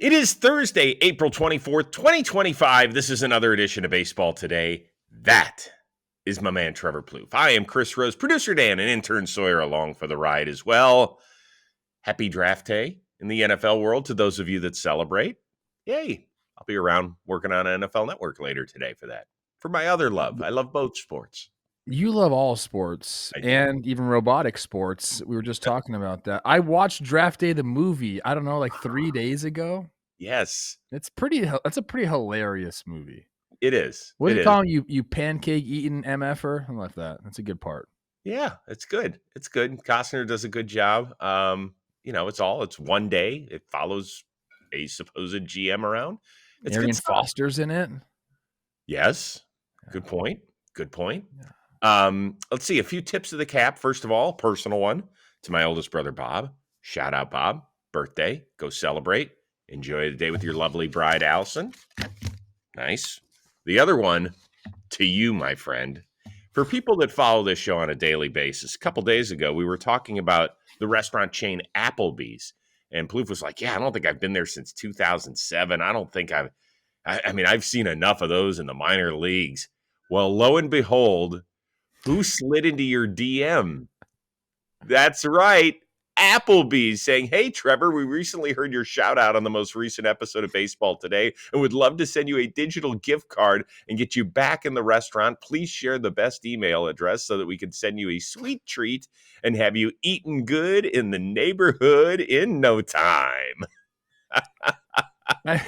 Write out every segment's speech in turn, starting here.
It is Thursday, April 24th, 2025. This is another edition of Baseball Today. That is my man, Trevor Plouffe. I am Chris Rose, producer Dan, and intern Sawyer along for the ride as well. Happy draft day in the NFL world to those of you that celebrate. Yay. I'll be around working on NFL Network later today for that. For my other love, I love both sports. You love all sports and even robotic sports. We were just talking about that. I watched Draft Day, the movie, I don't know, like 3 days ago. Yes. That's a pretty hilarious movie. It is. What do you call him? You pancake eating MFer? I like that. That's a good part. Yeah, it's good. It's good. Costner does a good job. It's one day. It follows a supposed GM around. It's Arian Foster's in it. Yes. Good point. Yeah. Let's see. A few tips of the cap. First of all, personal one to my oldest brother, Bob. Shout out, Bob. Birthday. Go celebrate. Enjoy the day with your lovely bride, Allison. Nice. The other one to you, my friend. For people that follow this show on a daily basis, a couple days ago, we were talking about the restaurant chain Applebee's. And Plouffe was like, yeah, I don't think I've been there since 2007. I don't think I've seen enough of those in the minor leagues. Well, lo and behold, who slid into your DM? That's right. Applebee's saying, hey, Trevor, we recently heard your shout out on the most recent episode of Baseball Today and would love to send you a digital gift card and get you back in the restaurant. Please share the best email address so that we can send you a sweet treat and have you eating good in the neighborhood in no time. That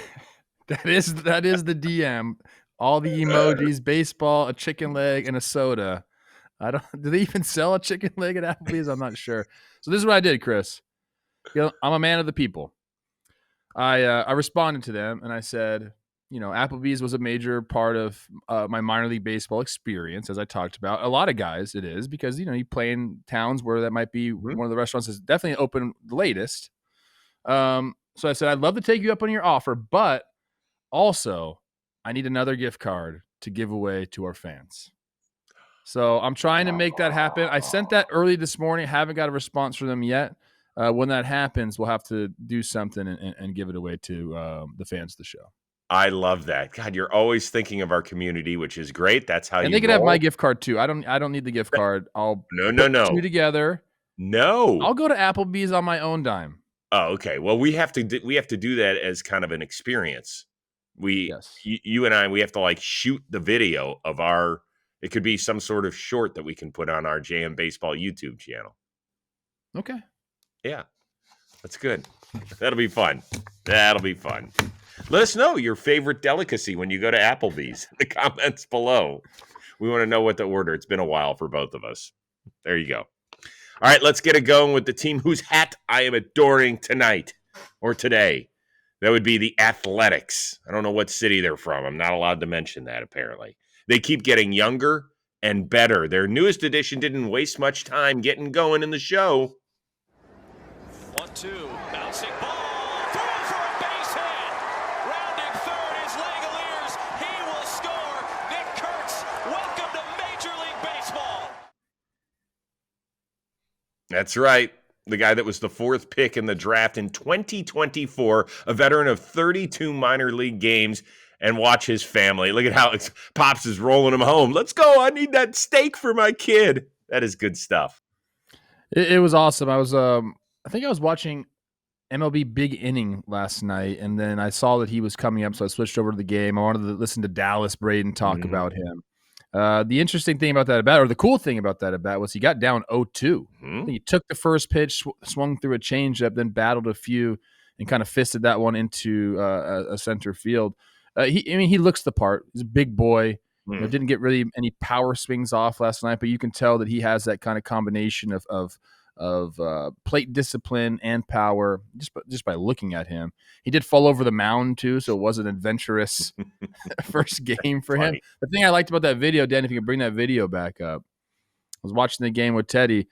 is the DM. All the emojis, baseball, a chicken leg, and a soda. Do they even sell a chicken leg at Applebee's? I'm not sure. So this is what I did, Chris. I'm a man of the people. I responded to them and I said, Applebee's was a major part of my minor league baseball experience, as I talked about. A lot of guys, it is because you play in towns where that might be one of the restaurants that's definitely open the latest. So I said, I'd love to take you up on your offer, but also I need another gift card to give away to our fans. So I'm trying to make that happen. I sent that early this morning. Haven't got a response from them yet. When that happens, we'll have to do something and give it away to the fans of the show. I love that. God, you're always thinking of our community, which is great. That's how and they can have my gift card too. I don't need the gift card. I'll put two together. No. I'll go to Applebee's on my own dime. Oh, okay. Well, we have to do that as kind of an experience. You and I, we have to shoot the video of our. It could be some sort of short that we can put on our JM Baseball YouTube channel. Okay. Yeah, that's good. That'll be fun. Let us know your favorite delicacy when you go to Applebee's in the comments below. We want to know what to order. It's been a while for both of us. There you go. All right, let's get it going with the team whose hat I am adoring tonight or today. That would be the Athletics. I don't know what city they're from. I'm not allowed to mention that, apparently. They keep getting younger and better. Their newest edition didn't waste much time getting going in the show. 1-2, bouncing ball, through for a base hit. Rounding third is Langoliers. He will score. Nick Kurtz, welcome to Major League Baseball. That's right. The guy that was the fourth pick in the draft in 2024, a veteran of 32 minor league games. And watch his family. Look at how Pops is rolling him home. Let's go. I need that steak for my kid. That is good stuff. It was awesome. I think I was watching MLB Big Inning last night, and then I saw that he was coming up, so I switched over to the game. I wanted to listen to Dallas Braden talk about him. The interesting thing about that at bat, or the cool thing about that at bat, was he got down 0-2. He took the first pitch, swung through a changeup, then battled a few, and kind of fisted that one into a center field. He looks the part. He's a big boy. Didn't get really any power swings off last night, but you can tell that he has that kind of combination of plate discipline and power just by looking at him. He did fall over the mound too, so it was an adventurous first game for him. The thing I liked about that video, Dan, if you can bring that video back up, I was watching the game with Teddy,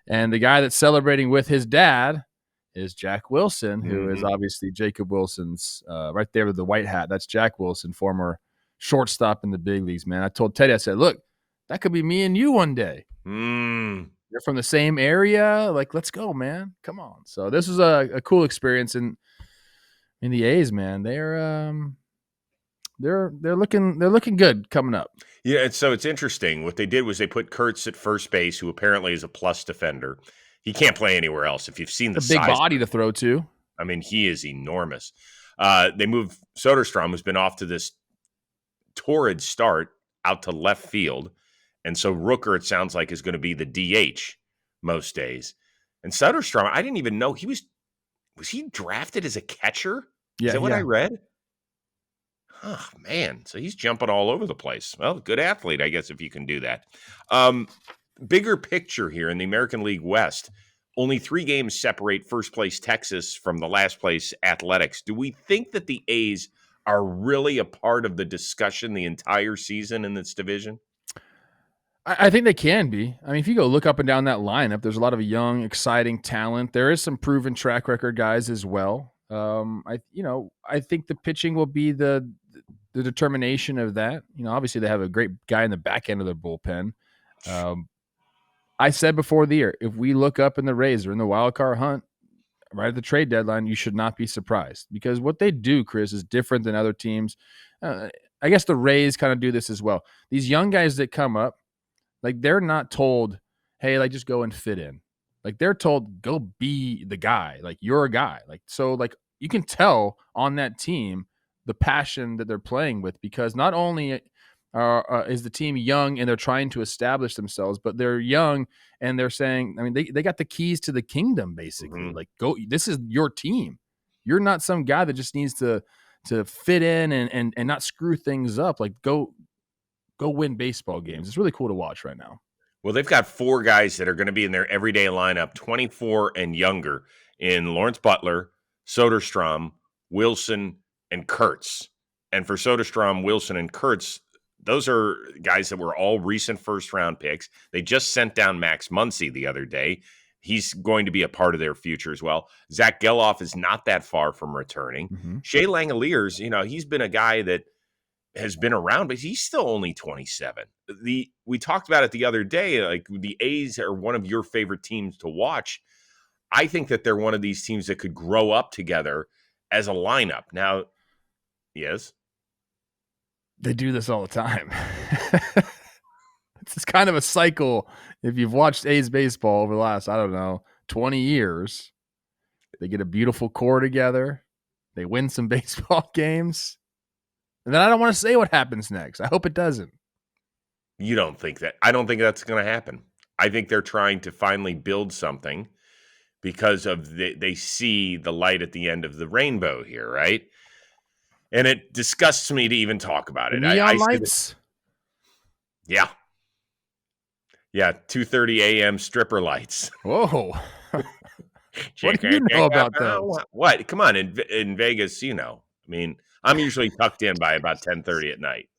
and the guy that's celebrating with his dad is Jack Wilson, who is obviously Jacob Wilson's right there with the white hat. That's Jack Wilson, former shortstop in the big leagues, man. I told Teddy, I said, look, that could be me and you one day. They're from the same area. Let's go, man. Come on. So this was a cool experience. And And the A's, man, they're looking good coming up. Yeah, and so it's interesting. What they did was they put Kurtz at first base, who apparently is a plus defender. He can't play anywhere else. If you've seen the A big size, body to throw to. I mean, he is enormous. They moved Soderstrom, who's been off to this torrid start, out to left field. And so Rooker, it sounds like, is going to be the DH most days. And Soderstrom, I didn't even know was he drafted as a catcher? Yeah, Is that what I read? Oh, man. So he's jumping all over the place. Well, good athlete, I guess, if you can do that. Bigger picture here in the American League West, only 3 games separate first place Texas from the last place Athletics. Do we think that the A's are really a part of the discussion the entire season in this division? I think they can be. I mean, if you go look up and down that lineup, there's a lot of young, exciting talent. There is some proven track record guys as well. I think the pitching will be the determination of that. Obviously they have a great guy in the back end of their bullpen. I said before the year, if we look up in the Rays or in the wild card hunt right at the trade deadline, you should not be surprised, because what they do, Chris, is different than other teams. I guess the Rays kind of do this as well. These young guys that come up, like, they're not told, hey, like, just go and fit in. Like, they're told, go be the guy. Like, you're a guy. Like, so, like, you can tell on that team the passion that they're playing with, because not only is the team young and they're trying to establish themselves, but they're young and they're saying, I mean, they got the keys to the kingdom, basically. Mm-hmm. Like, go, this is your team. You're not some guy that just needs to fit in and not screw things up. Like, go win baseball games. It's really cool to watch right now. Well, they've got 4 guys that are going to be in their everyday lineup, 24 and younger, in Lawrence Butler, Soderstrom, Wilson, and Kurtz. And for Soderstrom, Wilson, and Kurtz, those are guys that were all recent first-round picks. They just sent down Max Muncy the other day. He's going to be a part of their future as well. Zach Geloff is not that far from returning. Mm-hmm. Shea Langoliers, he's been a guy that has been around, but he's still only 27. We talked about it the other day, like, the A's are one of your favorite teams to watch. I think that they're one of these teams that could grow up together as a lineup. Now, yes? They do this all the time. It's kind of a cycle. If you've watched A's baseball over the last, 20 years, they get a beautiful core together. They win some baseball games. And then I don't want to say what happens next. I hope it doesn't. You don't think that? I don't think that's going to happen. I think they're trying to finally build something because of they see the light at the end of the rainbow here, right? And it disgusts me to even talk about it. Neon lights? Yeah. Yeah, 2:30 a.m. stripper lights. Whoa. What do you know about those? What? Come on, in Vegas, I mean, I'm usually tucked in by about 10:30 at night.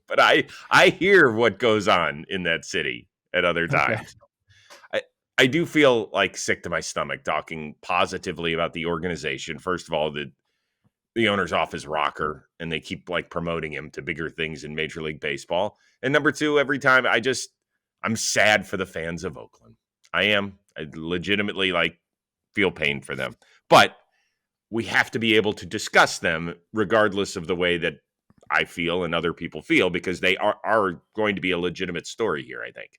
But I hear what goes on in that city at other times. Okay. I do feel like sick to my stomach talking positively about the organization. First of all, the owner's off his rocker, and they keep, like, promoting him to bigger things in Major League Baseball. And number 2, every time I'm sad for the fans of Oakland. I am. I legitimately, like, feel pain for them. But we have to be able to discuss them regardless of the way that I feel and other people feel, because they are going to be a legitimate story here, I think.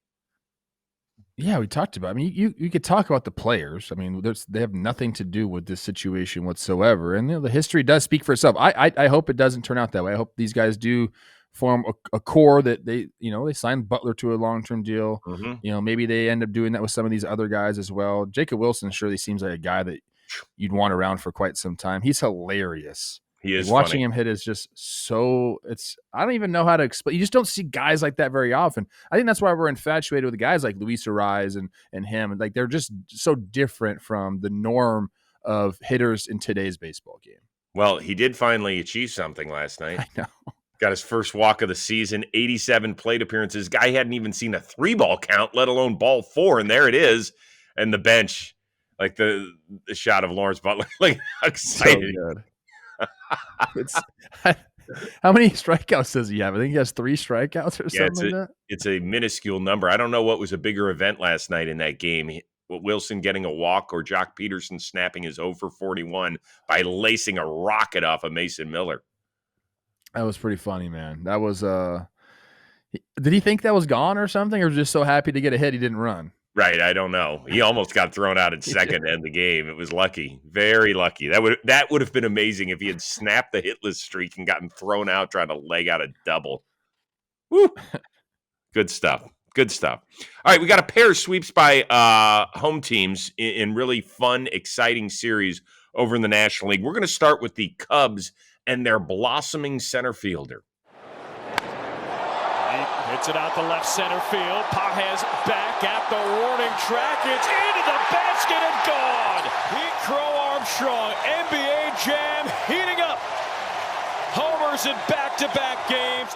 Yeah, we talked about. I mean, you could talk about the players. I mean, they have nothing to do with this situation whatsoever, and the history does speak for itself. I hope it doesn't turn out that way. I hope these guys do form a core that they signed Butler to a long-term deal. Mm-hmm. Maybe they end up doing that with some of these other guys as well. Jacob Wilson surely seems like a guy that you'd want around for quite some time. He's hilarious. He is. Watching him hit is just so. I don't even know how to explain. You just don't see guys like that very often. I think that's why we're infatuated with guys like Luis Ariz and him. Like, they're just so different from the norm of hitters in today's baseball game. Well, he did finally achieve something last night. I know. Got his first walk of the season, 87 plate appearances. Guy hadn't even seen a 3-ball count, let alone ball 4, and there it is. And the bench, like the shot of Lawrence Butler, like, excited. So good. How many strikeouts does he have? I think he has 3 strikeouts or something like that. It's a minuscule number. I don't know what was a bigger event last night in that game. Wilson getting a walk or Jock Peterson snapping his 0 for 41 by lacing a rocket off of Mason Miller. That was pretty funny, man. That was did he think that was gone or something, or was just so happy to get a hit he didn't run? Right, I don't know. He almost got thrown out at second to end the game. It was lucky, very lucky. That would have been amazing if he had snapped the hitless streak and gotten thrown out trying to leg out a double. Woo! Good stuff. Good stuff. All right, we got a pair of sweeps by home teams in really fun, exciting series over in the National League. We're going to start with the Cubs and their blossoming center fielder. Hits it out the left center field. Pages back at the warning track. It's into the basket and gone. Pete Crow-Armstrong, NBA Jam, heating up. Homers in back-to-back games.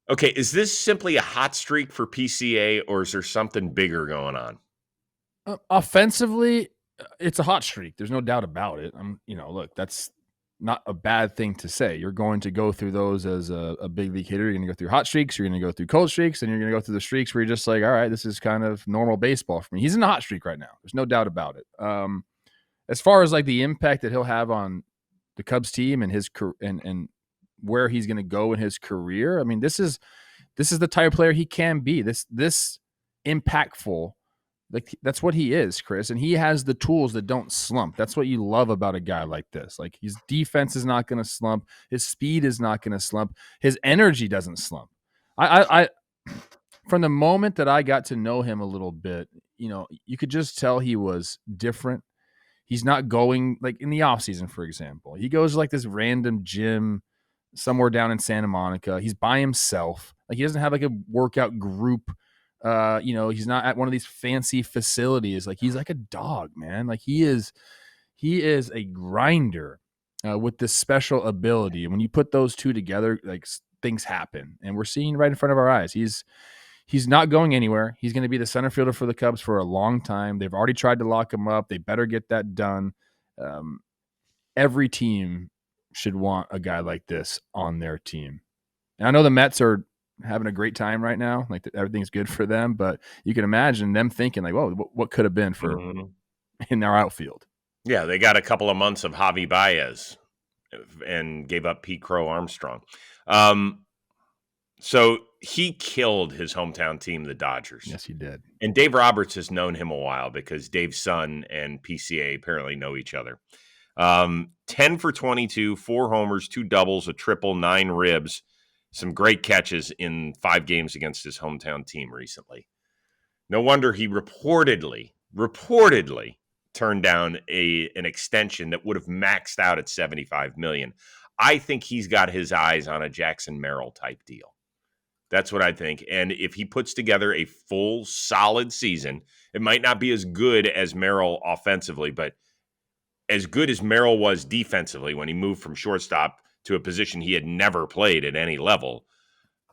Okay, is this simply a hot streak for PCA, or is there something bigger going on? Offensively, it's a hot streak. There's no doubt about it. Look, that's not a bad thing to say. You're going to go through those as a big league hitter. You're going to go through hot streaks. You're going to go through cold streaks, and you're going to go through the streaks where you're just like, all right, this is kind of normal baseball for me. He's in a hot streak right now. There's no doubt about it. As far as like the impact that he'll have on the Cubs team and his and where he's going to go in his career, I mean, this is the type of player he can be. This impactful. Like that's what he is, Chris, and he has the tools that don't slump. That's what you love about a guy like this. Like his defense is not going to slump, his speed is not going to slump, his energy doesn't slump. I from the moment that I got to know him a little bit, you could just tell he was different. He's not going like in the offseason, for example. He goes to like this random gym somewhere down in Santa Monica. He's by himself. Like he doesn't have like a workout group. He's not at one of these fancy facilities. Like he's like a dog, man. Like he is a grinder with this special ability. And when you put those two together, like things happen. And we're seeing right in front of our eyes. He's not going anywhere. He's going to be the center fielder for the Cubs for a long time. They've already tried to lock him up. They better get that done. Every team should want a guy like this on their team. And I know the Mets are having a great time right now. Like everything's good for them, but you can imagine them thinking like, whoa, what could have been for in our outfield? Yeah, they got a couple of months of Javi Baez and gave up Pete Crow-Armstrong. So he killed his hometown team, the Dodgers. Yes, he did. And Dave Roberts has known him a while because Dave's son and PCA apparently know each other. 10 for 22, 4 homers, 2 doubles, a triple, 9 ribs. Some great catches in 5 games against his hometown team recently. No wonder he reportedly turned down an extension that would have maxed out at $75 million. I think he's got his eyes on a Jackson Merrill type deal. That's what I think. And if he puts together a full, solid season, it might not be as good as Merrill offensively, but as good as Merrill was defensively when he moved from shortstop to a position he had never played at any level.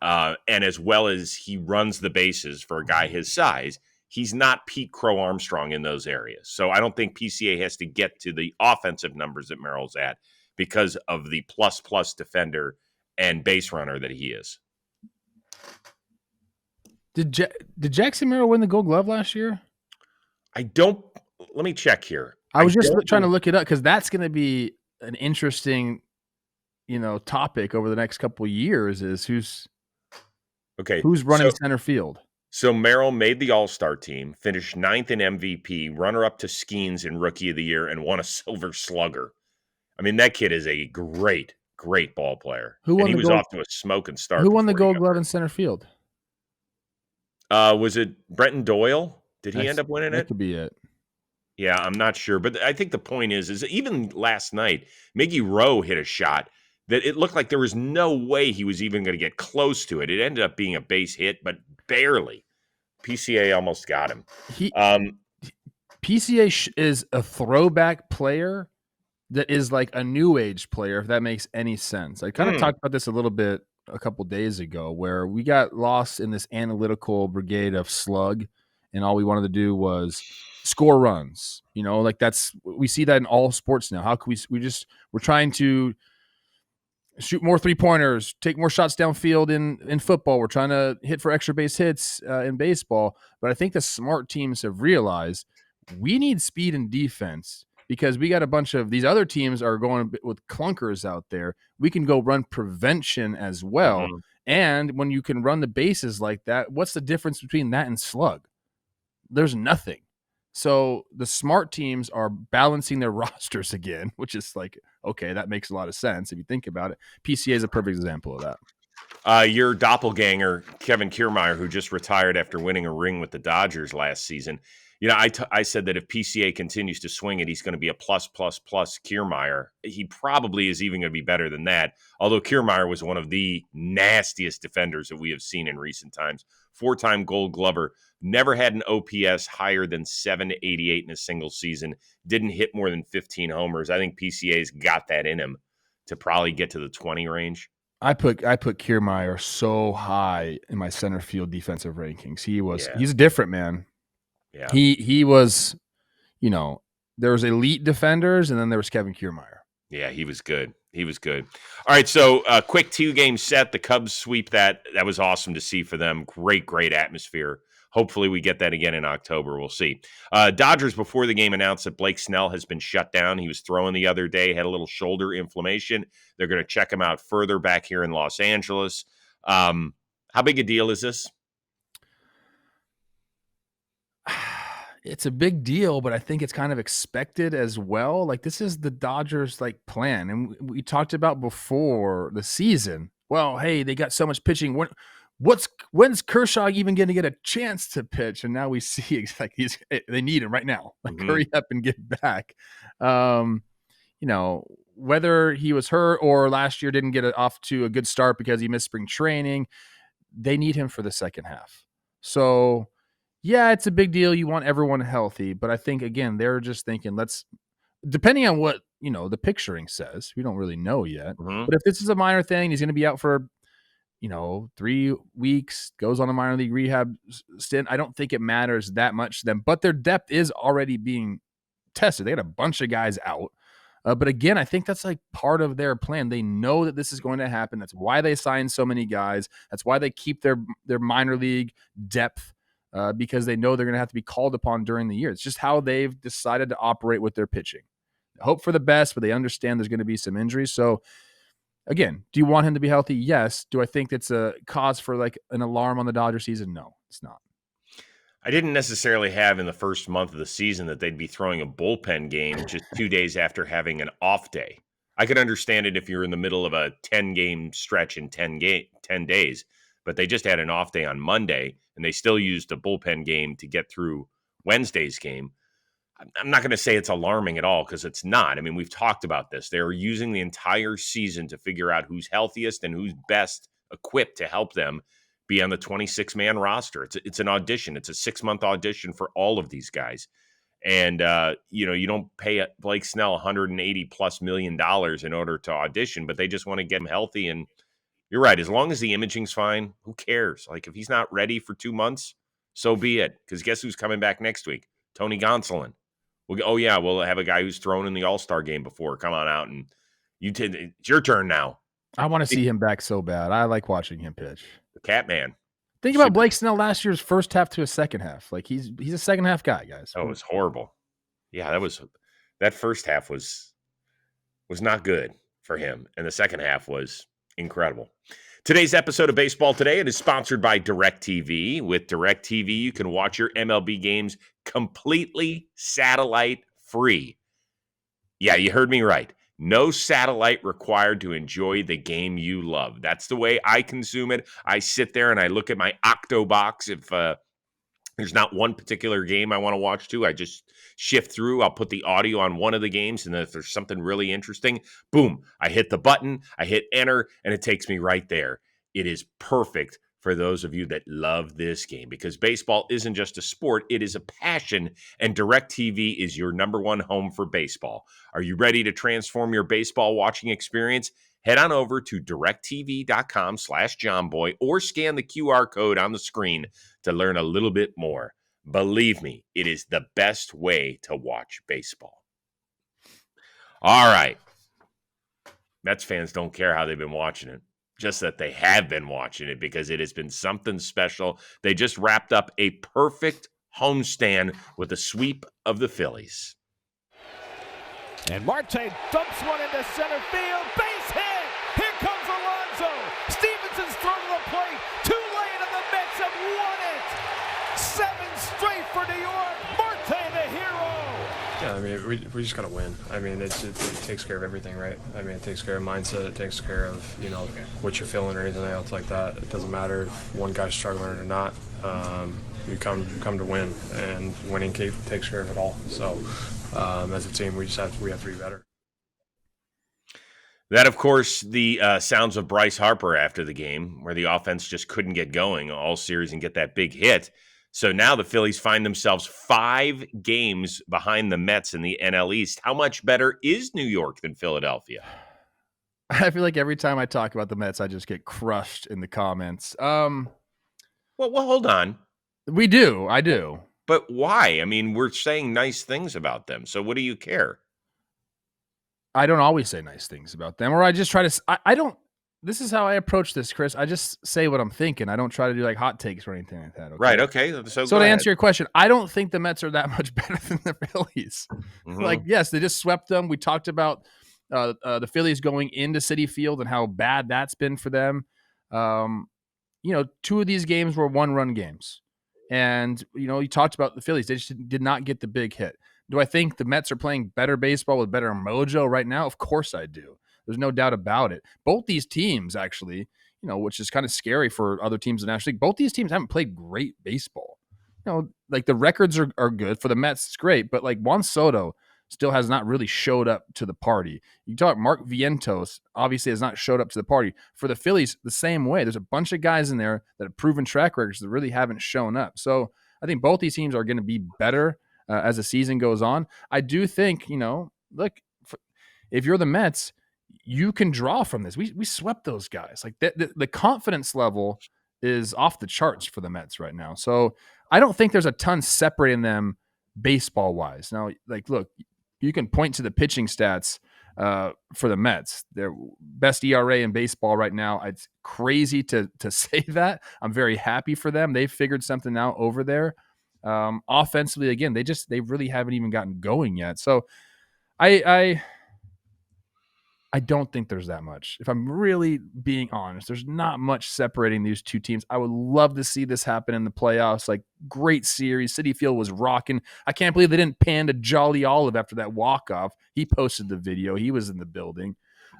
And as well as he runs the bases for a guy his size, he's not Pete Crow-Armstrong in those areas. So I don't think PCA has to get to the offensive numbers that Merrill's at because of the plus defender and base runner that he is. Did Jackson Merrill win the Gold Glove last year? Let me check here. I was just trying to look it up because that's going to be an interesting topic over the next couple of years is who's running center field. So Merrill made the All-Star team, finished 9th in MVP, runner-up to Skeens in Rookie of the Year, and won a Silver Slugger. I mean, that kid is a great ball player. He was off to a smoking start. Who won the Gold Glove in center field? Was it Brenton Doyle? Did he end up winning it? That could be it. Yeah, I'm not sure. But I think the point is even last night, Miggy Rowe hit a shot that it looked like there was no way he was even going to get close to it. It ended up being a base hit, but barely. PCA almost got him. PCA is a throwback player that is like a new age player, if that makes any sense. I kind of talked about this a little bit a couple days ago where we got lost in this analytical brigade of slug, and all we wanted to do was score runs. We see that in all sports now. How can we're trying to shoot more 3-pointers, take more shots downfield in football. We're trying to hit for extra base hits in baseball. But I think the smart teams have realized we need speed and defense because we got a bunch of these other teams are going with clunkers out there. We can go run prevention as well. Mm-hmm. And when you can run the bases like that, what's the difference between that and slug? There's nothing. So the smart teams are balancing their rosters again, which is like, okay, that makes a lot of sense if you think about it. PCA is a perfect example of that. Your doppelganger, Kevin Kiermaier, who just retired after winning a ring with the Dodgers last season. You know, I said that if PCA continues to swing it, he's going to be a plus Kiermaier. He probably is even going to be better than that, although Kiermaier was one of the nastiest defenders that we have seen in recent times. 4-time Gold Glover, never had an OPS higher than 788 in a single season, didn't hit more than 15 homers. I think PCA's got that in him to probably get to the 20 range. I put Kiermaier so high in my center field defensive rankings. He's a different man. Yeah. He was, you know, there was elite defenders and then there was Kevin Kiermaier. Yeah, he was good. He was good. All right, so quick 2-game set. The Cubs sweep that. That was awesome to see for them. Great atmosphere. Hopefully we get that again in October. We'll see. Dodgers, before the game, announced that Blake Snell has been shut down. He was throwing the other day, had a little shoulder inflammation. They're going to check him out further back here in Los Angeles. How big a deal is this? It's a big deal, but I think it's kind of expected as well. Like, this is the Dodgers plan. And we talked about before the season. Well, hey, they got so much pitching. When's Kershaw even going to get a chance to pitch? And now we see like they need him right now. Like, hurry up and get back. You know, whether he was hurt or last year didn't get off to a good start because he missed spring training, they need him for the second half. So yeah, it's a big deal. You want everyone healthy, but I think again, they're just thinking, depending on what, you know, the picturing says, we don't really know yet, but if this is a minor thing, he's going to be out for, you know, 3 weeks, goes on a minor league rehab stint. I don't think it matters that much to them, but their depth is already being tested. They had a bunch of guys out. But again, I think that's like part of their plan. They know that this is going to happen. That's why they signed so many guys. That's why they keep their minor league depth. Because they know they're going to have to be called upon during the year. It's just how they've decided to operate with their pitching. Hope for the best, but they understand there's going to be some injuries. So, again, do you want him to be healthy? Yes. Do I think that's a cause for like an alarm on the Dodger season? No, it's not. I didn't necessarily have in the first month of the season that they'd be throwing a bullpen game just 2 days after having an off day. I could understand it if you're in the middle of a 10-game stretch in 10 days, but they just had an off day on Monday, and they still used a bullpen game to get through Wednesday's game. I'm not going to say it's alarming at all because it's not. I mean, we've talked about this. They're using the entire season to figure out who's healthiest and who's best equipped to help them be on the 26-man roster. It's an audition. It's a 6-month audition for all of these guys. And, you know, you don't pay Blake Snell $180+ million in order to audition, but they just want to get him healthy. And you're right. As long as the imaging's fine, who cares? Like, if he's not ready for 2 months, so be it. Because guess who's coming back next week? Tony Gonsolin. We'll have a guy who's thrown in the All-Star game before. Come on out, and it's your turn now. I want to see him back so bad. I like watching him pitch. The Catman. Think about Blake Snell last year's first half to a second half. Like, he's a second half guy, guys. Oh, it was horrible. Yeah, that first half was not good for him, and the second half was incredible. Today's episode of Baseball Today, it is sponsored by DirecTV. With DirecTV, you can watch your MLB games completely satellite free. Yeah, you heard me right. No satellite required to enjoy the game you love. That's the way I consume it. I sit there and I look at my Octo box. If there's not one particular game I want to watch to, I just shift through. I'll put the audio on one of the games, and then if there's something really interesting, boom, I hit the button, I hit enter, and it takes me right there. It is perfect for those of you that love this game, because baseball isn't just a sport, it is a passion, and DirecTV is your #1 home for baseball. Are you ready to transform your baseball watching experience? Head on over to directv.com/JohnBoy or scan the QR code on the screen to learn a little bit more. Believe me, it is the best way to watch baseball. All right. Mets fans don't care how they've been watching it. Just that they have been watching it because it has been something special. They just wrapped up a perfect homestand with a sweep of the Phillies. And Marte dumps one into center field. Base hit. Here comes Alonso. Stevenson's thrown to the plate. Too late, and the Mets have won it. 7 straight for New York. Marte, the hero. Yeah, I mean, we just got to win. I mean, it takes care of everything, right? I mean, it takes care of mindset. It takes care of, what you're feeling or anything else like that. It doesn't matter if one guy's struggling or not. You come to win, and winning takes care of it all. So, as a team, we have to be better. That, of course, the sounds of Bryce Harper after the game, where the offense just couldn't get going all series and get that big hit. So now the Phillies find themselves 5 games behind the Mets in the NL East. How much better is New York than Philadelphia? I feel like every time I talk about the Mets, I just get crushed in the comments. Well, hold on. I do. But why? I mean, we're saying nice things about them. So what do you care? I don't always say nice things about them, or I just try to. I don't. This is how I approach this, Chris. I just say what I'm thinking. I don't try to do like hot takes or anything like that. Okay? Right. Okay. So to answer your question, I don't think the Mets are that much better than the Phillies. Mm-hmm. Like, yes, they just swept them. We talked about the Phillies going into Citi Field and how bad that's been for them. 2 of these games were 1-run games. And, you talked about the Phillies. They just did not get the big hit. Do I think the Mets are playing better baseball with better mojo right now? Of course I do. There's no doubt about it. Both these teams, actually, which is kind of scary for other teams in the National League, both these teams haven't played great baseball. Like the records are good. For the Mets, it's great. But like Juan Soto still has not really showed up to the party. You talk Mark Vientos, obviously has not showed up to the party. For the Phillies, the same way. There's a bunch of guys in there that have proven track records that really haven't shown up. So I think both these teams are going to be better as the season goes on. I do think, look, if you're the Mets, you can draw from this. We swept those guys. Like the confidence level is off the charts for the Mets right now. So I don't think there's a ton separating them baseball wise. Now, like, look, you can point to the pitching stats for the Mets. Their best ERA in baseball right now. It's crazy to say that. I'm very happy for them. They've figured something out over there. Offensively, again, they really haven't even gotten going yet. So I don't think there's that much. If I'm really being honest, there's not much separating these two teams. I would love to see this happen in the playoffs. Like, great series. Citi Field was rocking. I can't believe they didn't pan to Jolly Olive after that walk-off. He posted the video. He was in the building.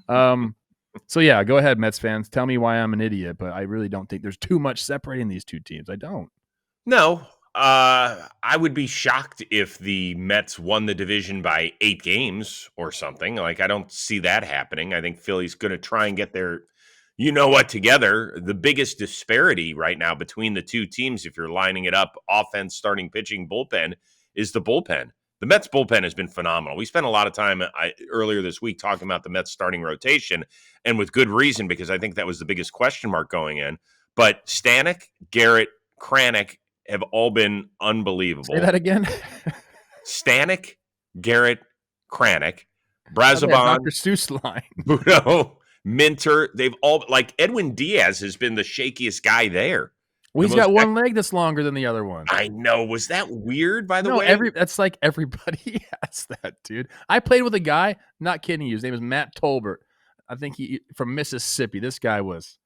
So, yeah, go ahead, Mets fans. Tell me why I'm an idiot, but I really don't think there's too much separating these two teams. I don't. No. I would be shocked if the Mets won the division by 8 games or something. Like, I don't see that happening. I think Philly's going to try and get their, together. The biggest disparity right now between the two teams, if you're lining it up, offense, starting pitching, bullpen, is the bullpen. The Mets bullpen has been phenomenal. We spent a lot of time earlier this week talking about the Mets starting rotation, and with good reason, because I think that was the biggest question mark going in. But Stanek, Garrett, Kranick have all been unbelievable. Say that again. Stanek, Garrett, Kranick, Brazoban, Dr. Seuss line. Budo, Minter. They've all, like, Edwin Diaz has been the shakiest guy there. Well, he's got one leg that's longer than the other one. I know. Was that weird, by the way? That's like everybody has that, dude. I played with a guy, not kidding you. His name is Matt Tolbert. I think he from Mississippi. This guy was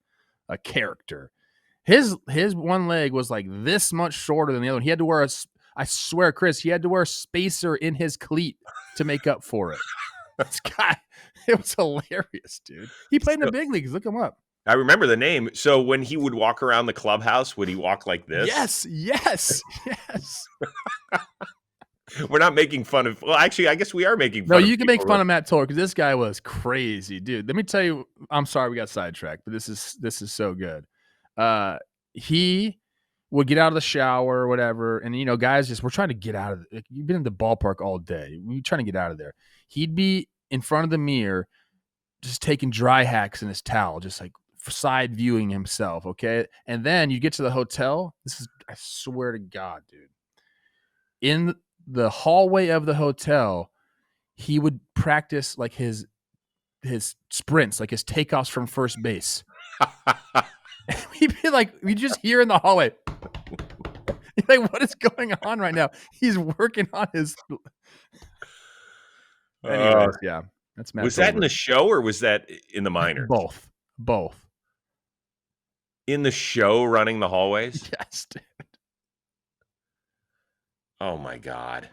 a character. His one leg was like this much shorter than the other one. He had to wear I swear, Chris, he had to wear a spacer in his cleat to make up for it. This guy, it was hilarious, dude. He played in the big leagues. Look him up. I remember the name. So when he would walk around the clubhouse, would he walk like this? Yes. We're not making fun of. Well, actually, I guess we are making fun. No, you can make fun of Matt Tolbert because this guy was crazy, dude. Let me tell you. I'm sorry we got sidetracked, but this is so good. He would get out of the shower or whatever, and guys we're trying to get out of it. You've been in the ballpark all day. We're trying to get out of there. He'd be in front of the mirror, just taking dry hacks in his towel, just like side viewing himself. Okay, and then you get to the hotel. I swear to God, dude. In the hallway of the hotel, he would practice like his sprints, like his takeoffs from first base. He'd be like, we just hear in the hallway. Like, what is going on right now? He's working on his. Anyways, yeah, that's Matt. Was that in the show or was that in the minors? Both. In the show, running the hallways. Yes, dude. Oh my God,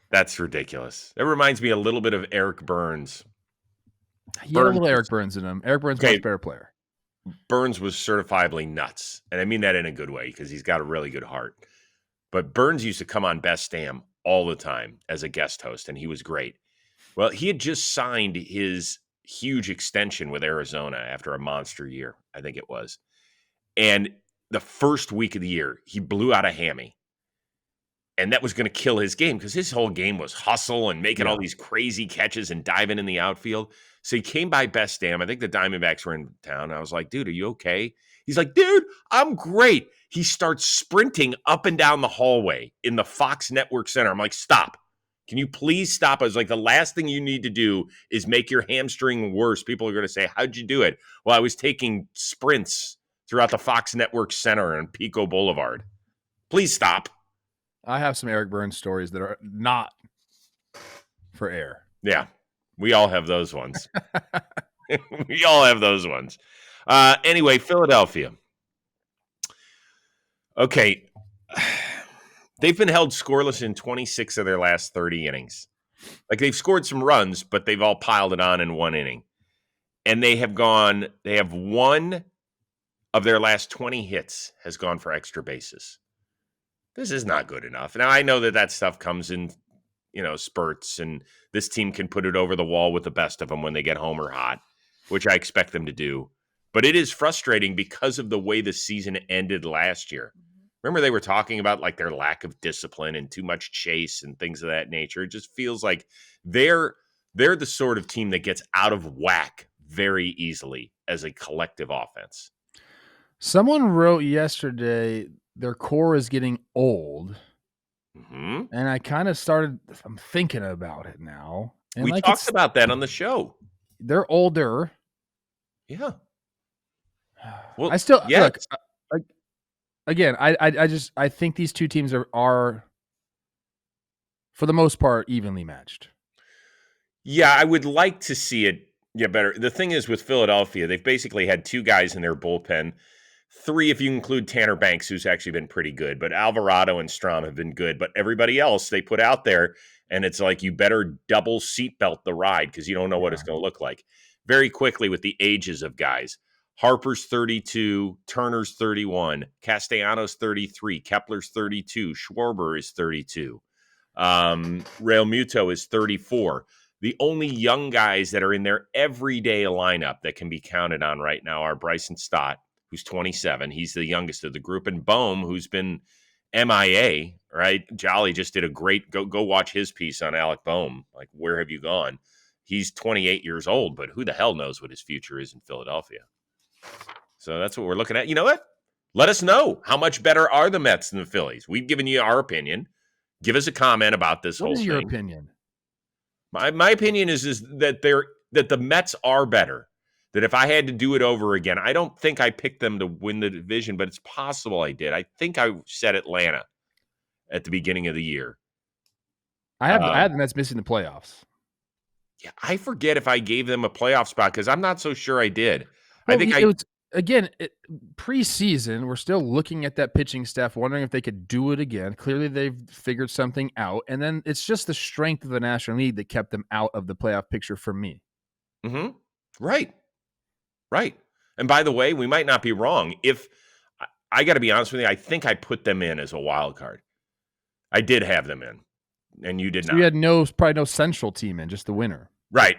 that's ridiculous. That reminds me a little bit of Eric Burns. He had a little Eric Burns in him. Eric Burns, much better player. Burns was certifiably nuts, and I mean that in a good way because he's got a really good heart. But Burns used to come on Best Damn all the time as a guest host, and he was great. Well, he had just signed his huge extension with Arizona after a monster year, I think it was. And the first week of the year, he blew out a hammy. And that was going to kill his game because his whole game was hustle and making all these crazy catches and diving in the outfield. So he came by Best Damn. I think the Diamondbacks were in town. I was like, dude, are you okay? He's like, dude, I'm great. He starts sprinting up and down the hallway in the Fox Network Center. I'm like, stop. Can you please stop? I was like, the last thing you need to do is make your hamstring worse. People are going to say, how'd you do it? Well, I was taking sprints throughout the Fox Network Center on Pico Boulevard. Please stop. I have some Eric Burns stories that are not for air. Yeah, we all have those ones. We all have those ones. Anyway, Philadelphia. Okay. They've been held scoreless in 26 of their last 30 innings. Like, they've scored some runs, but they've all piled it on in one inning. And they have one of their last 20 hits has gone for extra bases. This is not good enough. Now, I know that stuff comes in, spurts, and this team can put it over the wall with the best of them when they get home or hot, which I expect them to do. But it is frustrating because of the way the season ended last year. Remember, they were talking about like their lack of discipline and too much chase and things of that nature. It just feels like they're the sort of team that gets out of whack very easily as a collective offense. Someone wrote yesterday their core is getting old. Mm-hmm. And I kind of I'm thinking about it now. And we talked about that on the show. They're older. Yeah. Well, I still look. Again, I think these two teams are for the most part evenly matched. Yeah, I would like to see it better. The thing is with Philadelphia, they've basically had two guys in their bullpen. Three, if you include Tanner Banks, who's actually been pretty good. But Alvarado and Strom have been good. But everybody else they put out there, and it's like you better double seatbelt the ride because you don't know what it's going to look like. Very quickly with the ages of guys. Harper's 32, Turner's 31, Castellanos 33, Kepler's 32, Schwarber is 32. Real Muto is 34. The only young guys that are in their everyday lineup that can be counted on right now are Bryson Stott, who's 27. He's the youngest of the group. And Bohm, who's been MIA, right? Jolly just did a great, go watch his piece on Alec Bohm. Like, where have you gone? He's 28 years old, but who the hell knows what his future is in Philadelphia? So that's what we're looking at. You know what? Let us know. How much better are the Mets than the Phillies? We've given you our opinion. Give us a comment about this whole thing. What is your opinion? My opinion is that the Mets are better. That if I had to do it over again, I don't think I picked them to win the division, but it's possible I did. I think I said Atlanta at the beginning of the year. I had the Mets missing the playoffs. Yeah, I forget if I gave them a playoff spot because I'm not so sure I did. Well, I think it was, again, preseason, we're still looking at that pitching staff, wondering if they could do it again. Clearly, they've figured something out. And then it's just the strength of the National League that kept them out of the playoff picture for me. Mm-hmm. Right. And by the way, we might not be wrong. If I got to be honest with you, I think I put them in as a wild card. I did have them in, and you did not. You had probably no central team in, just the winner. Right.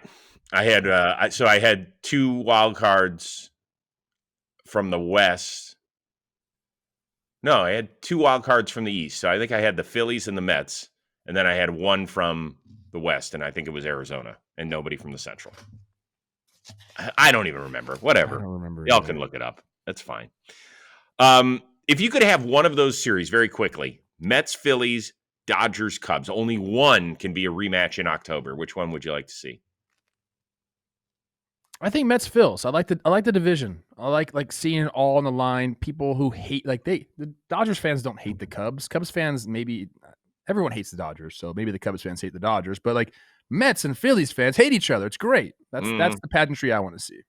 I had I had two wild cards from the West. No, I had two wild cards from the East. So I think I had the Phillies and the Mets, and then I had one from the West, and I think it was Arizona, and nobody from the Central. I don't even remember. Whatever. I don't remember. Y'all can look it up. That's fine. If you could have one of those series very quickly, Mets, Phillies, Dodgers, Cubs, only one can be a rematch in October. Which one would you like to see? I think Mets Phils. I like the division. I like seeing it all on the line. People who hate the Dodgers fans don't hate the Cubs. Cubs fans, maybe everyone hates the Dodgers, so maybe the Cubs fans hate the Dodgers. But like Mets and Phillies fans hate each other. It's great. That's the pageantry I want to see.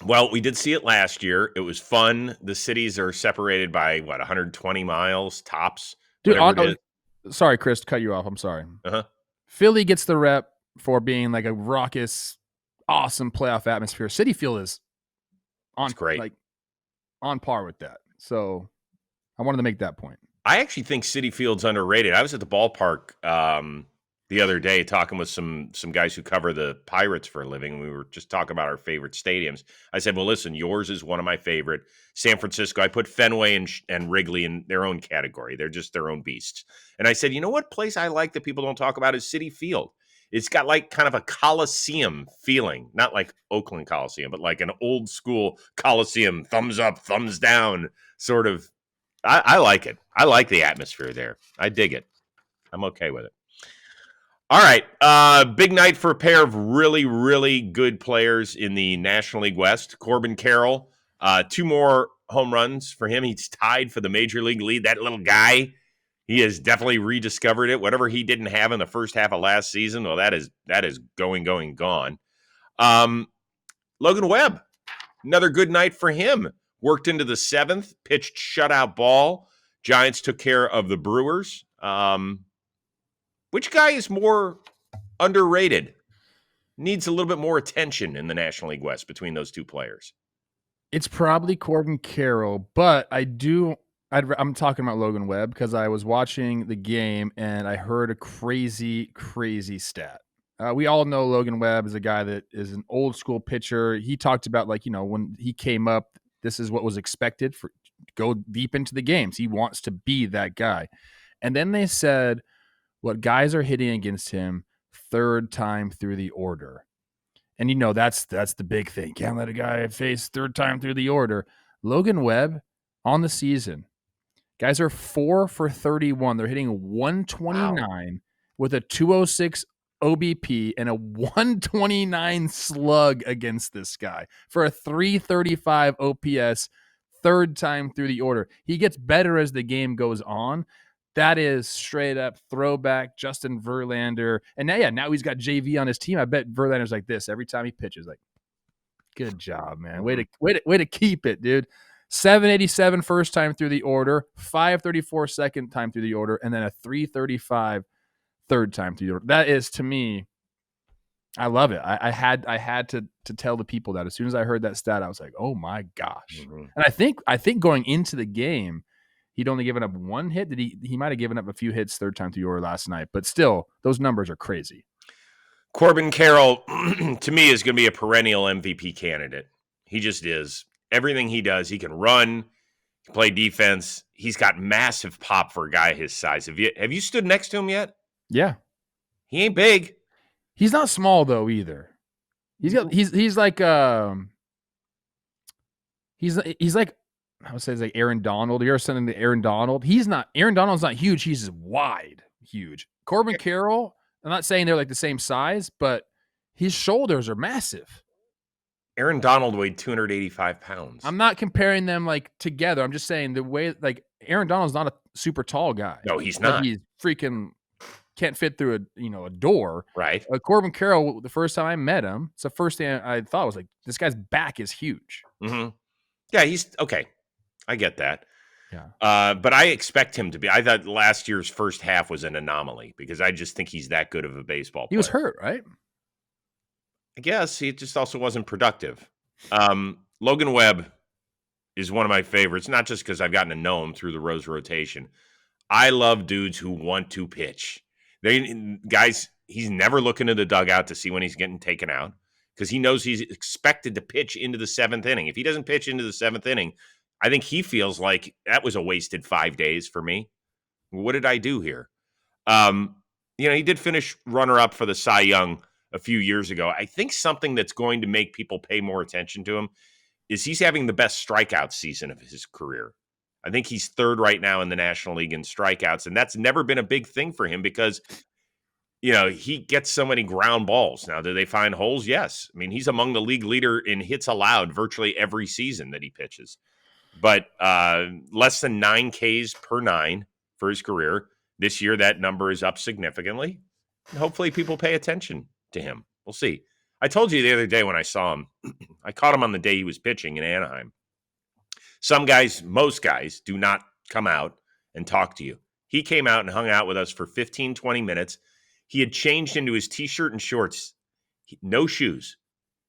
Well, we did see it last year. It was fun. The cities are separated by 120 miles tops. Dude, Sorry, Chris, to cut you off. I'm sorry. Uh-huh. Philly gets the rep for being like a raucous, awesome playoff atmosphere. Citi Field is great. Like on par with that. So I wanted to make that point. I actually think Citi Field's underrated. I was at the ballpark the other day talking with some guys who cover the Pirates for a living. We were just talking about our favorite stadiums. I said, well, listen, yours is one of my favorite. San Francisco, I put Fenway and Wrigley in their own category. They're just their own beasts. And I said, you know what place I like that people don't talk about is Citi Field. It's got like kind of a Coliseum feeling, not like Oakland Coliseum, but like an old school Coliseum, thumbs up, thumbs down sort of. I like it. I like the atmosphere there. I dig it. I'm okay with it. All right. Big night for a pair of really, really good players in the National League West. Corbin Carroll, 2 more home runs for him. He's tied for the Major League lead. That little guy, he has definitely rediscovered it. Whatever he didn't have in the first half of last season, well, that is gone. Logan Webb, another good night for him. Worked into the 7th, pitched shutout ball. Giants took care of the Brewers. Which guy is more underrated? Needs a little bit more attention in the National League West between those 2 players. It's probably Corbin Carroll, but I'm talking about Logan Webb because I was watching the game and I heard a crazy, crazy stat. We all know Logan Webb is a guy that is an old school pitcher. He talked about when he came up, this is what was expected for go deep into the games. He wants to be that guy. And then they said what guys are hitting against him 3rd time through the order. And that's the big thing. Can't let a guy face 3rd time through the order. Logan Webb on the season, guys are 4 for 31. They're hitting 129 with a 206 OBP and a 129 slug against this guy for a 335 OPS 3rd time through the order. He gets better as the game goes on. That is straight up throwback Justin Verlander. And now he's got JV on his team. I bet Verlander's like this every time he pitches. Like, good job, man. Way to keep it, dude. 787 first time through the order, 534 second time through the order, and then a 335 3rd time through the order. That is, to me, I love it. I had to tell the people that as soon as I heard that stat, I was like, oh my gosh. Mm-hmm. And I think going into the game, he'd only given up 1 hit. He might have given up a few hits 3rd time through the order last night, but still, those numbers are crazy. Corbin Carroll, to me, is going to be a perennial MVP candidate. He just is. Everything he does, he can run, he can play defense. He's got massive pop for a guy his size. Have you stood next to him yet? Yeah. He ain't big. He's not small though either. He's like I would say it's like Aaron Donald. You ever send him to Aaron Donald? Aaron Donald's not huge. He's wide, huge. Corbin Carroll, I'm not saying they're like the same size, but his shoulders are massive. Aaron Donald weighed 285 pounds. I'm not comparing them like together. I'm just saying the way Aaron Donald's not a super tall guy. No, he's not. He's freaking can't fit through a door. Right. Corbin Carroll, the first time I met him, it's the first thing I thought was like, this guy's back is huge. Mm-hmm. Yeah, he's okay. I get that. Yeah. But I expect him to be. I thought last year's first half was an anomaly because I just think he's that good of a baseball player. He was hurt, right? I guess he just also wasn't productive. Logan Webb is one of my favorites, not just because I've gotten to know him through the Rose rotation. I love dudes who want to pitch. He's never looking in the dugout to see when he's getting taken out because he knows he's expected to pitch into the 7th inning. If he doesn't pitch into the 7th inning, I think he feels like that was a wasted 5 days for me. What did I do here? He did finish runner-up for the Cy Young a few years ago. I think something that's going to make people pay more attention to him is he's having the best strikeout season of his career. I think he's 3rd right now in the National League in strikeouts, and that's never been a big thing for him because he gets so many ground balls. Now, do they find holes? Yes. I mean, he's among the league leader in hits allowed virtually every season that he pitches. But less than 9 Ks per 9 for his career. This year, that number is up significantly. And hopefully people pay attention to him. We'll see. I told you the other day when I saw him, I caught him on the day he was pitching in Anaheim. Some guys, most guys, do not come out and talk to you. He came out and hung out with us for 15, 20 minutes. He had changed into his T-shirt and shorts, no shoes.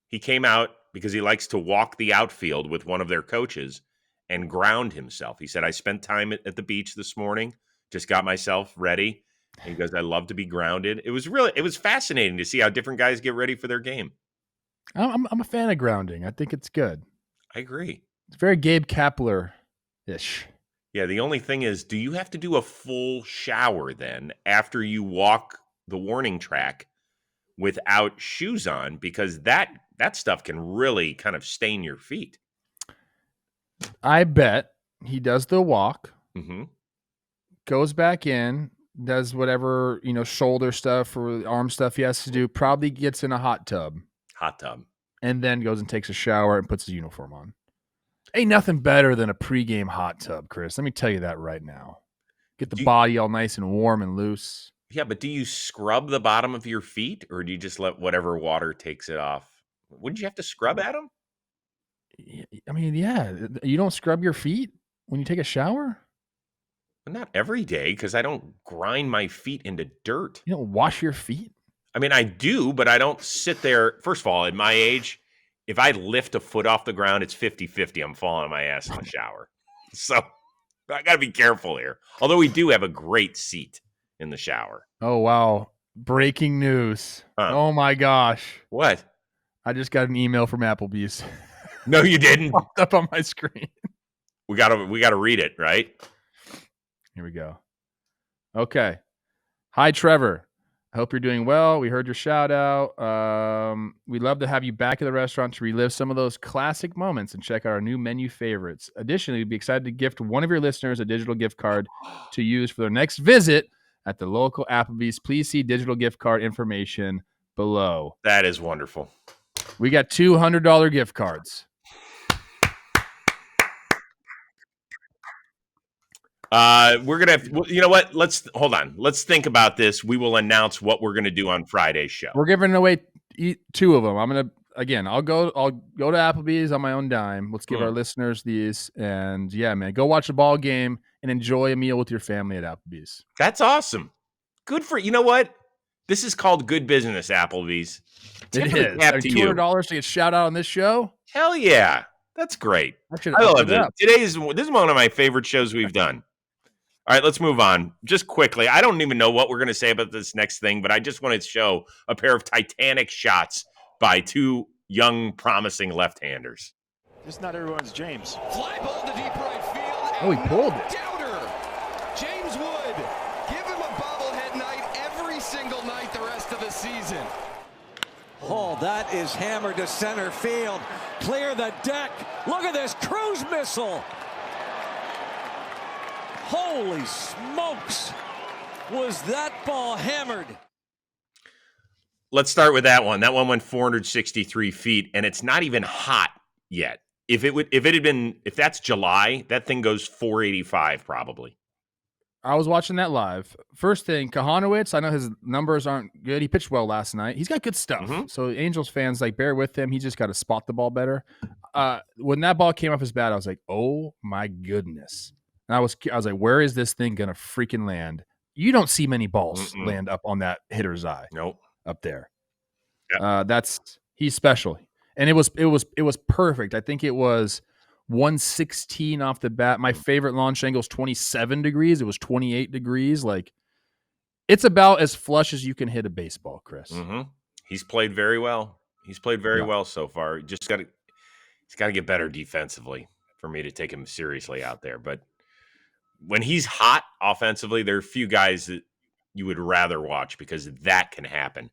He came out because he likes to walk the outfield with one of their coaches and ground himself. He said, I spent time at the beach this morning, just got myself ready. And he goes, I love to be grounded. It was fascinating to see how different guys get ready for their game. I'm a fan of grounding. I think it's good. I agree. It's very Gabe Kapler-ish. Yeah, the only thing is, do you have to do a full shower then after you walk the warning track without shoes on? Because that stuff can really kind of stain your feet. I bet he does the walk, goes back in, does whatever, shoulder stuff or arm stuff he has to do, probably gets in a hot tub, and then goes and takes a shower and puts his uniform on. Ain't nothing better than a pregame hot tub, Chris. Let me tell you that right now. Get the body all nice and warm and loose. Yeah, but do you scrub the bottom of your feet, or do you just let whatever water takes it off? Wouldn't you have to scrub at them? I mean, yeah. You don't scrub your feet when you take a shower? Not every day, because I don't grind my feet into dirt. You don't wash your feet? I mean, I do, but I don't sit there. First of all, at my age, if I lift a foot off the ground, it's 50-50. I'm falling on my ass in the shower. So I got to be careful here. Although we do have a great seat in the shower. Oh, wow. Breaking news. Oh, my gosh. What? I just got an email from Applebee's. No, you didn't. Popped up on my screen. We gotta read it, right? Here we go. Okay. Hi, Trevor. I hope you're doing well. We heard your shout out. We'd love to have you back at the restaurant to relive some of those classic moments and check out our new menu favorites. Additionally, we'd be excited to gift one of your listeners a digital gift card to use for their next visit at the local Applebee's. Please see digital gift card information below. That is wonderful. We got $200 gift cards. We're going to, you know what? Hold on. Let's think about this. We will announce what we're going to do on Friday's show. We're giving away 2 of them. I'll go to Applebee's on my own dime. Let's give our listeners these. And yeah, man, go watch a ball game and enjoy a meal with your family at Applebee's. That's awesome. Good you know what? This is called good business, Applebee's. It is. $200 to get shout out on this show? Hell yeah. That's great. I love it. This is one of my favorite shows we've done. All right, let's move on. Just quickly, I don't even know what we're going to say about this next thing, but I just wanted to show a pair of titanic shots by 2 young, promising left-handers. It's not everyone's James. Fly ball to deep right field. Oh, he pulled it. Doubter. James Wood. Give him a bobblehead night every single night the rest of the season. Oh, that is hammered to center field. Clear the deck. Look at this cruise missile. Holy smokes. Was that ball hammered? Let's start with that one. That one went 463 feet, and it's not even hot yet. If that's July, that thing goes 485 probably. I was watching that live. First thing, Kahanowitz, I know his numbers aren't good. He pitched well last night. He's got good stuff. So Angels fans, bear with him. He just got to spot the ball better. When that ball came off his bat, I was like, oh my goodness. And I was like, where is this thing going to freaking land? You don't see many balls land up on that hitter's eye. Nope. Up there. Yep. He's special. And it was perfect. I think it was 116 off the bat. My favorite launch angle is 27 degrees. It was 28 degrees. It's about as flush as you can hit a baseball, Chris. He's played very well. He's played very well so far. He's got to get better defensively for me to take him seriously out there. But when he's hot offensively, there are a few guys that you would rather watch because that can happen.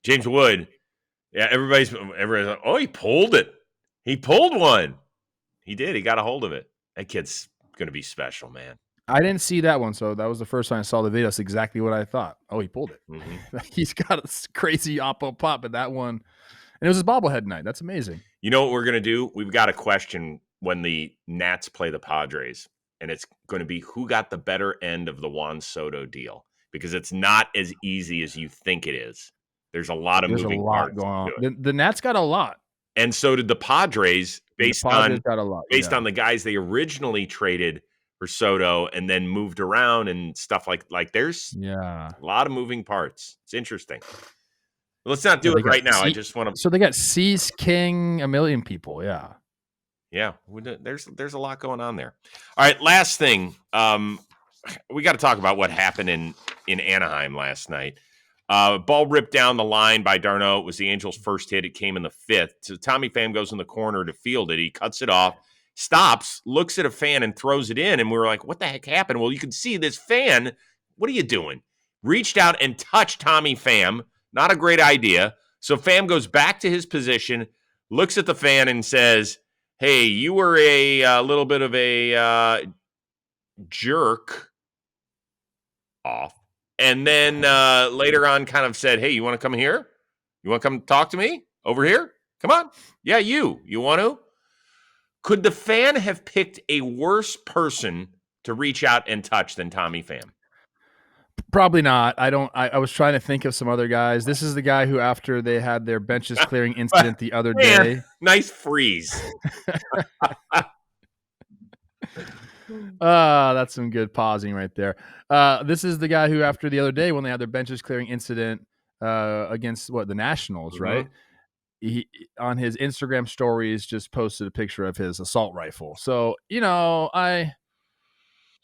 James Wood, yeah, everybody's like, oh, he pulled it. He pulled one. He did. He got a hold of it. That kid's going to be special, man. I didn't see that one, so that was the first time I saw the video. That's exactly what I thought. Oh, he pulled it. Mm-hmm. He's got a crazy oppo pop, but that one, and it was his bobblehead night. That's amazing. You know what we're going to do? We've got a question when the Nats play the Padres, and it's going to be who got the better end of the Juan Soto deal, because it's not as easy as you think it is. There's a lot of moving parts going on. to it. The Nats got a lot. And so did the Padres, based on the guys they originally traded for Soto and then moved around and stuff like there's a lot of moving parts. It's interesting. Let's not do it right now. I just want to. So they got Cease, King, a million people. Yeah. Yeah. There's a lot going on there. All right. Last thing. We got to talk about what happened in Anaheim last night. Ball ripped down the line by d'Arnaud. It was the Angels' first hit. It came in the fifth. So Tommy Pham goes in the corner to field it. He cuts it off, stops, looks at a fan, and throws it in. And we were like, what the heck happened? Well, you can see this fan. What are you doing? Reached out and touched Tommy Pham. Not a great idea. So Pham goes back to his position, looks at the fan, and says, hey, you were a little bit of a jerk off. And then later on kind of said, hey, you want to come here? You want to come talk to me over here? Come on. Yeah, you. You want to? Could the fan have picked a worse person to reach out and touch than Tommy Pham? Probably not. I was trying to think of some other guys. This is the guy who, after they had their benches clearing incident the other day. Nice freeze. That's some good pausing right there. This is the guy who, after the other day when they had their benches clearing incident against the Nationals, right? He on his Instagram stories just posted a picture of his assault rifle. So, I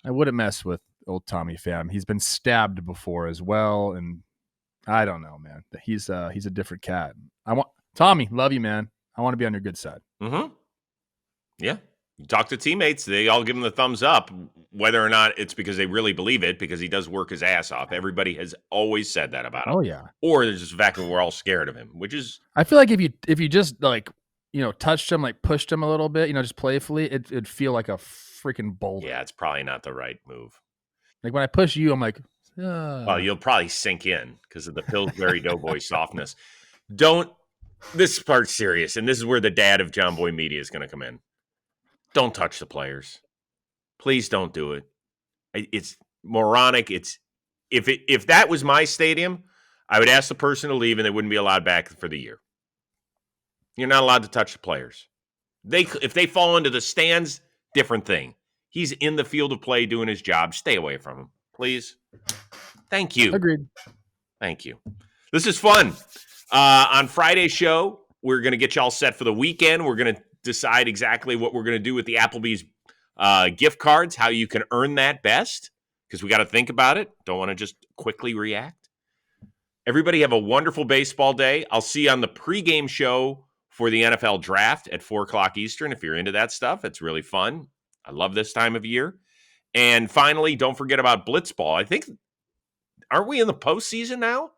wouldn't mess with old Tommy Pham. He's been stabbed before as well, and I don't know, man. He's a different cat. Tommy, love you, man. I want to be on your good side. Mm-hmm. Yeah. You talk to teammates, they all give him the thumbs up, whether or not it's because they really believe it, because he does work his ass off. Everybody has always said that about him. Oh, yeah. Or there's just the fact that we're all scared of him, which is... I feel like if you just, touched him, pushed him a little bit, just playfully, it'd feel like a freaking boulder. Yeah, it's probably not the right move. Like, when I push you, I'm like... Well, you'll probably sink in because of the Pillsbury Doughboy softness. This part's serious, and this is where the dad of John Boy Media is going to come in. Don't touch the players. Please don't do it. It's moronic. If that was my stadium, I would ask the person to leave and they wouldn't be allowed back for the year. You're not allowed to touch the players. If they fall into the stands, different thing. He's in the field of play doing his job. Stay away from him, please. Thank you. Agreed. Thank you. This is fun. On Friday's show, we're going to get you all set for the weekend. We're going to decide exactly what we're going to do with the Applebee's gift cards, how you can earn that best, because we got to think about it. Don't want to just quickly react. Everybody have a wonderful baseball day. I'll see you on the pregame show for the NFL draft at 4 o'clock Eastern. If you're into that stuff, it's really fun. I love this time of year. And finally, don't forget about Blitzball. I think, aren't we in the postseason now?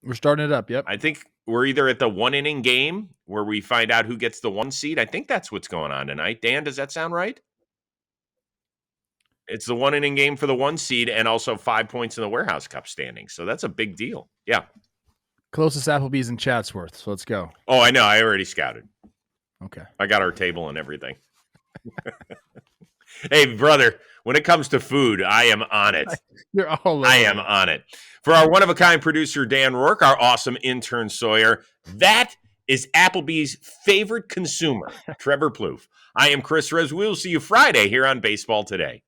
We're starting it up, yep. I think we're either at the 1-inning game where we find out who gets the 1 seed. I think that's what's going on tonight. Dan, does that sound right? It's the 1-inning game for the 1 seed and also 5 points in the Warehouse Cup standings. So that's a big deal. Yeah. Closest Applebee's in Chatsworth, so let's go. Oh, I know. I already scouted. Okay. I got our table and everything. Hey, brother, when it comes to food, I am on it. You're all over. I am on it. For our one-of-a-kind producer, Dan Rourke, our awesome intern, Sawyer, that is Applebee's favorite consumer, Trevor Plouffe. I am Chris Rose. We'll see you Friday here on Baseball Today.